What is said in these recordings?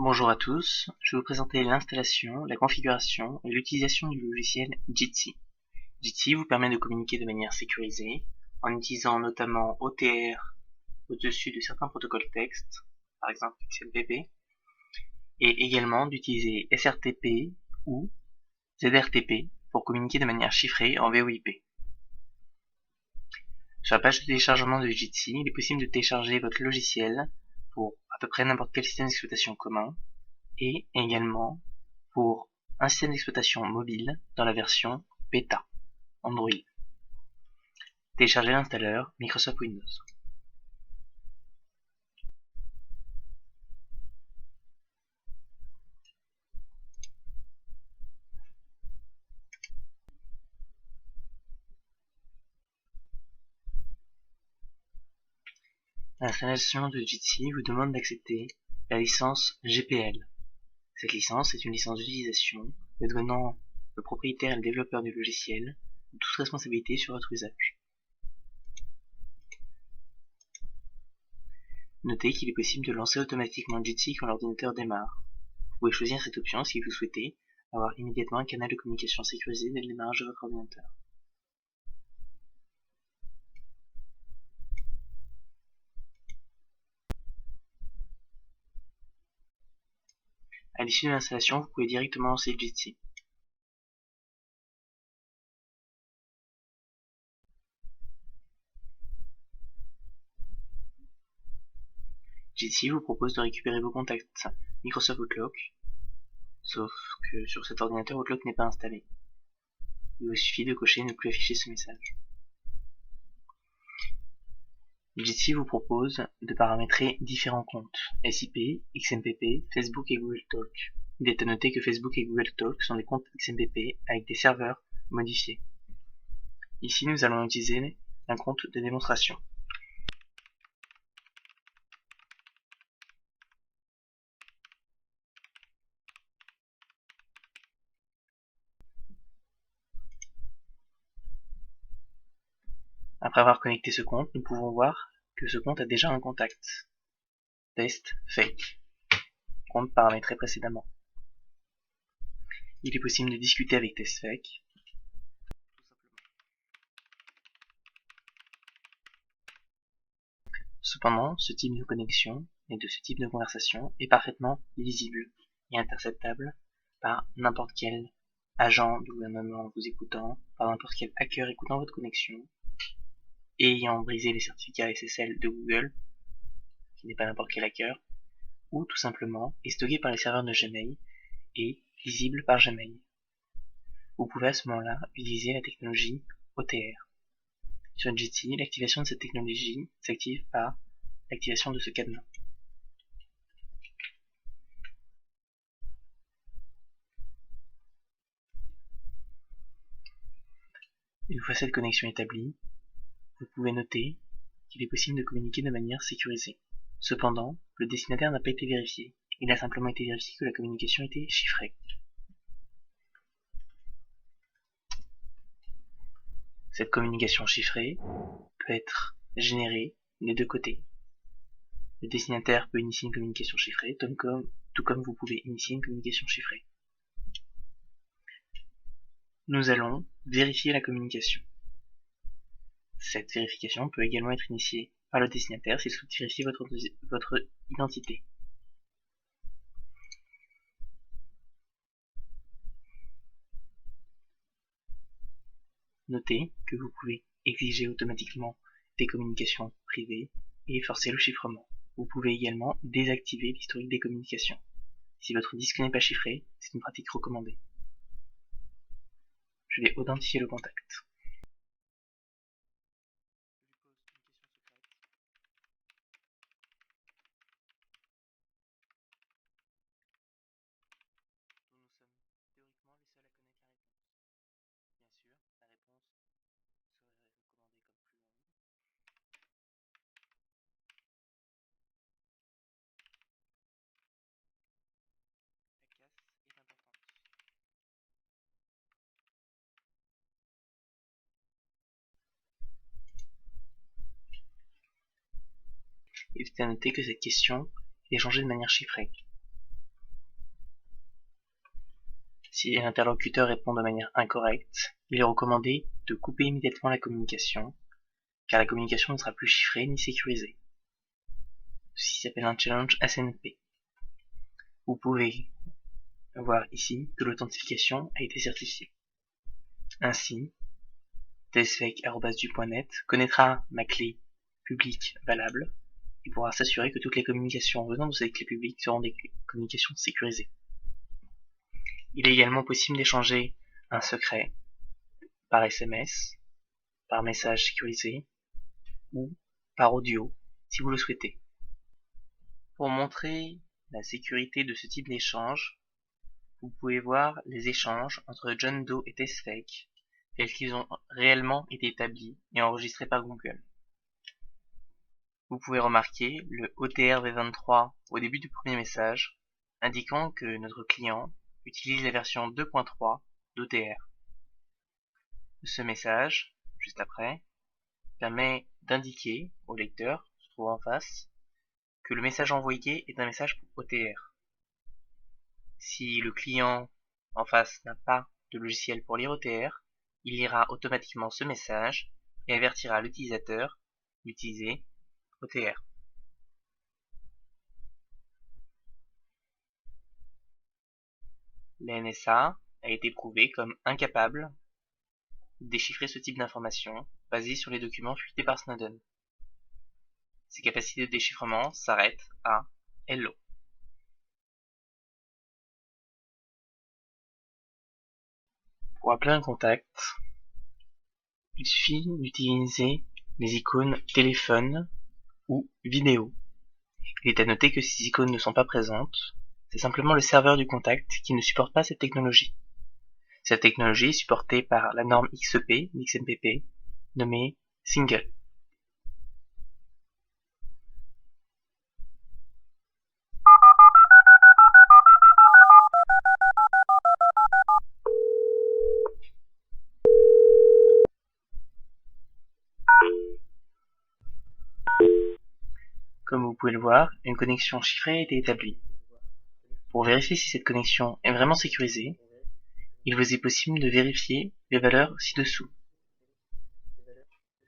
Bonjour à tous, je vais vous présenter l'installation, la configuration et l'utilisation du logiciel Jitsi. Jitsi vous permet de communiquer de manière sécurisée en utilisant notamment OTR au-dessus de certains protocoles texte, par exemple XMPP, et également d'utiliser SRTP ou ZRTP pour communiquer de manière chiffrée en VoIP. Sur la page de téléchargement de Jitsi, il est possible de télécharger votre logiciel pour à peu près n'importe quel système d'exploitation commun, et également pour un système d'exploitation mobile dans la version bêta Android. Téléchargez l'installeur Microsoft Windows. L'installation de Jitsi vous demande d'accepter la licence GPL. Cette licence est une licence d'utilisation donnant le propriétaire et le développeur du logiciel de toute responsabilité sur votre usage. Notez qu'il est possible de lancer automatiquement Jitsi quand l'ordinateur démarre. Vous pouvez choisir cette option si vous souhaitez avoir immédiatement un canal de communication sécurisé dès le démarrage de votre ordinateur. À l'issue de l'installation, vous pouvez directement lancer Jitsi. Jitsi vous propose de récupérer vos contacts Microsoft Outlook, sauf que sur cet ordinateur Outlook n'est pas installé. Il vous suffit de cocher ne plus afficher ce message. Jitsi vous propose de paramétrer différents comptes SIP, XMPP, Facebook et Google Talk. Il est à noter que Facebook et Google Talk sont des comptes XMPP avec des serveurs modifiés. Ici, nous allons utiliser un compte de démonstration. Après avoir connecté ce compte, nous pouvons voir que ce compte a déjà un contact. Test fake. Compte paramétré précédemment. Il est possible de discuter avec TestFake. Cependant, ce type de connexion et de ce type de conversation est parfaitement lisible et interceptable par n'importe quel agent du gouvernement vous écoutant, par n'importe quel hacker écoutant votre connexion, et ayant brisé les certificats SSL de Google, qui n'est pas n'importe quel hacker, ou tout simplement est stocké par les serveurs de Gmail et lisible par Gmail. Vous pouvez à ce moment-là utiliser la technologie OTR. Sur Jitsi, l'activation de cette technologie s'active par l'activation de ce cadenas. Une fois cette connexion établie, vous pouvez noter qu'il est possible de communiquer de manière sécurisée. Cependant, le destinataire n'a pas été vérifié. Il a simplement été vérifié que la communication était chiffrée. Cette communication chiffrée peut être générée des deux côtés. Le destinataire peut initier une communication chiffrée, tout comme vous pouvez initier une communication chiffrée. Nous allons vérifier la communication. Cette vérification peut également être initiée par le destinataire s'il souhaite vérifier votre identité. Notez que vous pouvez exiger automatiquement des communications privées et forcer le chiffrement. Vous pouvez également désactiver l'historique des communications. Si votre disque n'est pas chiffré, c'est une pratique recommandée. Je vais authentifier le contact. Il est à noter que cette question est échangée de manière chiffrée. Si l'interlocuteur répond de manière incorrecte, il est recommandé de couper immédiatement la communication, car la communication ne sera plus chiffrée ni sécurisée. Ceci s'appelle un challenge SNP. Vous pouvez voir ici que l'authentification a été certifiée. Ainsi, tsfake@du.net connaîtra ma clé publique valable et pourra s'assurer que toutes les communications venant de cette clé publique seront des communications sécurisées. Il est également possible d'échanger un secret par SMS, par message sécurisé ou par audio si vous le souhaitez. Pour montrer la sécurité de ce type d'échange, vous pouvez voir les échanges entre John Doe et Tesfake tels qu'ils ont réellement été établis et enregistrés par Google. Vous pouvez remarquer le OTR v23 au début du premier message, indiquant que notre client utilise la version 2.3 d'OTR. Ce message, juste après, permet d'indiquer au lecteur, se trouvant en face, que le message envoyé est un message pour OTR. Si le client en face n'a pas de logiciel pour lire OTR, il lira automatiquement ce message et avertira l'utilisateur d'utiliser OTR. La NSA a été prouvée comme incapable de déchiffrer ce type d'informations basées sur les documents fuités par Snowden. Ses capacités de déchiffrement s'arrêtent à Hello. Pour appeler un contact, il suffit d'utiliser les icônes téléphone ou vidéo. Il est à noter que ces icônes ne sont pas présentes, c'est simplement le serveur du contact qui ne supporte pas cette technologie. Cette technologie est supportée par la norme XEP, XMPP, nommée Single. Comme vous pouvez le voir, une connexion chiffrée a été établie. Pour vérifier si cette connexion est vraiment sécurisée, il vous est possible de vérifier les valeurs ci-dessous.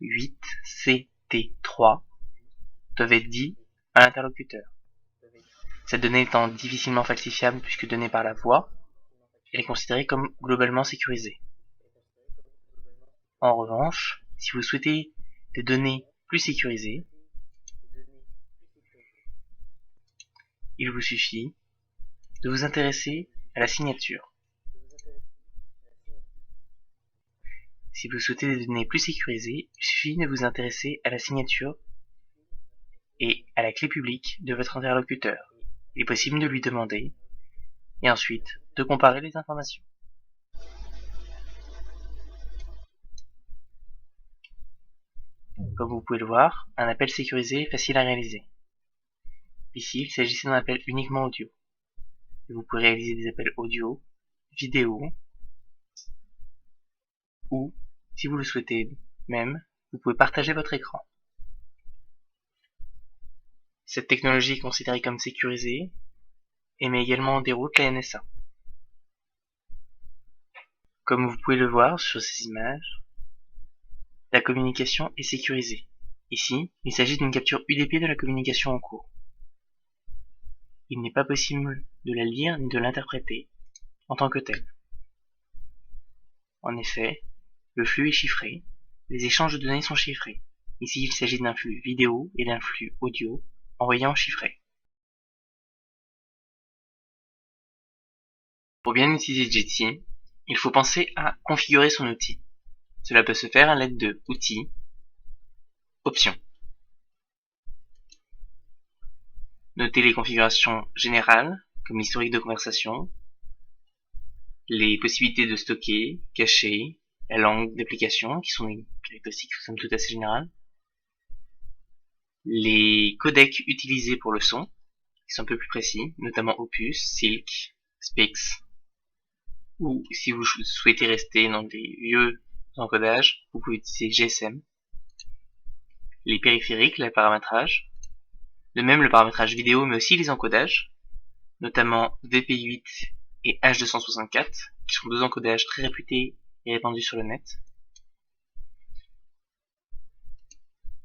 8CT3 doivent être dit à l'interlocuteur. Cette donnée étant difficilement falsifiable puisque donnée par la voix, elle est considérée comme globalement sécurisée. En revanche, si vous souhaitez des données plus sécurisées, il vous suffit de vous intéresser à la signature. Si vous souhaitez des données plus sécurisées, il suffit de vous intéresser à la signature et à la clé publique de votre interlocuteur. Il est possible de lui demander et ensuite de comparer les informations. Comme vous pouvez le voir, un appel sécurisé est facile à réaliser. Ici, il s'agissait d'un appel uniquement audio. Et vous pouvez réaliser des appels audio, vidéo, ou, si vous le souhaitez même, vous pouvez partager votre écran. Cette technologie est considérée comme sécurisée et met également en déroute la NSA. Comme vous pouvez le voir sur ces images, la communication est sécurisée. Ici, il s'agit d'une capture UDP de la communication en cours. Il n'est pas possible de la lire ni de l'interpréter en tant que telle. En effet, le flux est chiffré, les échanges de données sont chiffrés. Ici, il s'agit d'un flux vidéo et d'un flux audio envoyé en chiffré. Pour bien utiliser Jitsi, il faut penser à configurer son outil. Cela peut se faire à l'aide de Outils, Options. Notez les configurations générales, comme l'historique de conversation, les possibilités de stocker, cacher, la langue d'application, qui sont des caractéristiques somme toute assez générales, les codecs utilisés pour le son, qui sont un peu plus précis, notamment Opus, Silk, Spix, ou si vous souhaitez rester dans des vieux encodages, vous pouvez utiliser GSM, les périphériques, le paramétrage, de même le paramétrage vidéo mais aussi les encodages, notamment VP8 et H264, qui sont deux encodages très réputés et répandus sur le net.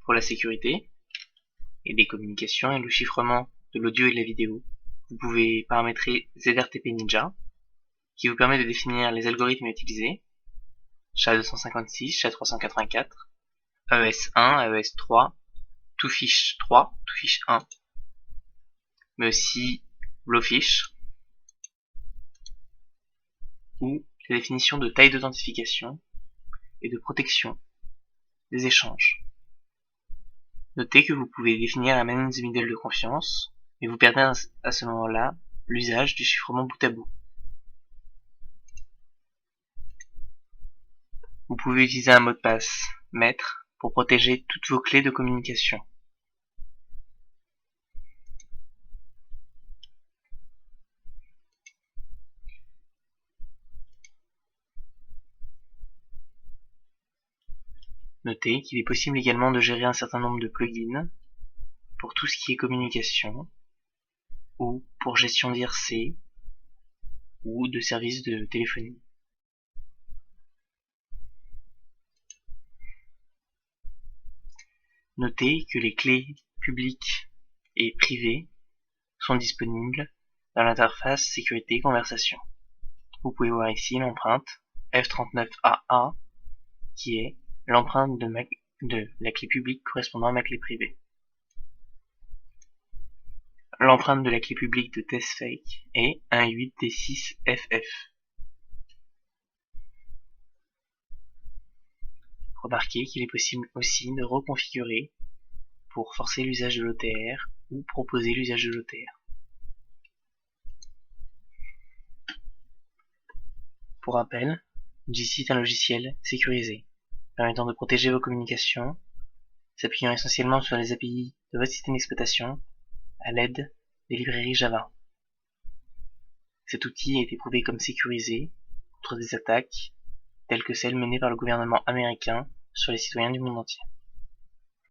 Pour la sécurité et des communications et le chiffrement de l'audio et de la vidéo, vous pouvez paramétrer ZRTP Ninja, qui vous permet de définir les algorithmes utilisés, SHA-256, SHA-384, AES1, AES3, TwoFish3, TwoFish1, mais aussi Blowfish, ou la définition de taille d'authentification et de protection des échanges. Notez que vous pouvez définir un man in the middle de confiance, mais vous perdez à ce moment-là l'usage du chiffrement bout à bout. Vous pouvez utiliser un mot de passe maître pour protéger toutes vos clés de communication. Notez qu'il est possible également de gérer un certain nombre de plugins pour tout ce qui est communication, ou pour gestion d'IRC, ou de services de téléphonie. Notez que les clés publiques et privées sont disponibles dans l'interface sécurité conversation. Vous pouvez voir ici l'empreinte F39AA qui est l'empreinte de la clé publique correspondant à ma clé privée. L'empreinte de la clé publique de TestFake est 18D6FF. Remarquez qu'il est possible aussi de reconfigurer pour forcer l'usage de l'OTR ou proposer l'usage de l'OTR. Pour rappel, Jitsi est un logiciel sécurisé, permettant de protéger vos communications, s'appuyant essentiellement sur les API de votre système d'exploitation à l'aide des librairies Java. Cet outil a été prouvé comme sécurisé contre des attaques telles que celles menées par le gouvernement américain sur les citoyens du monde entier.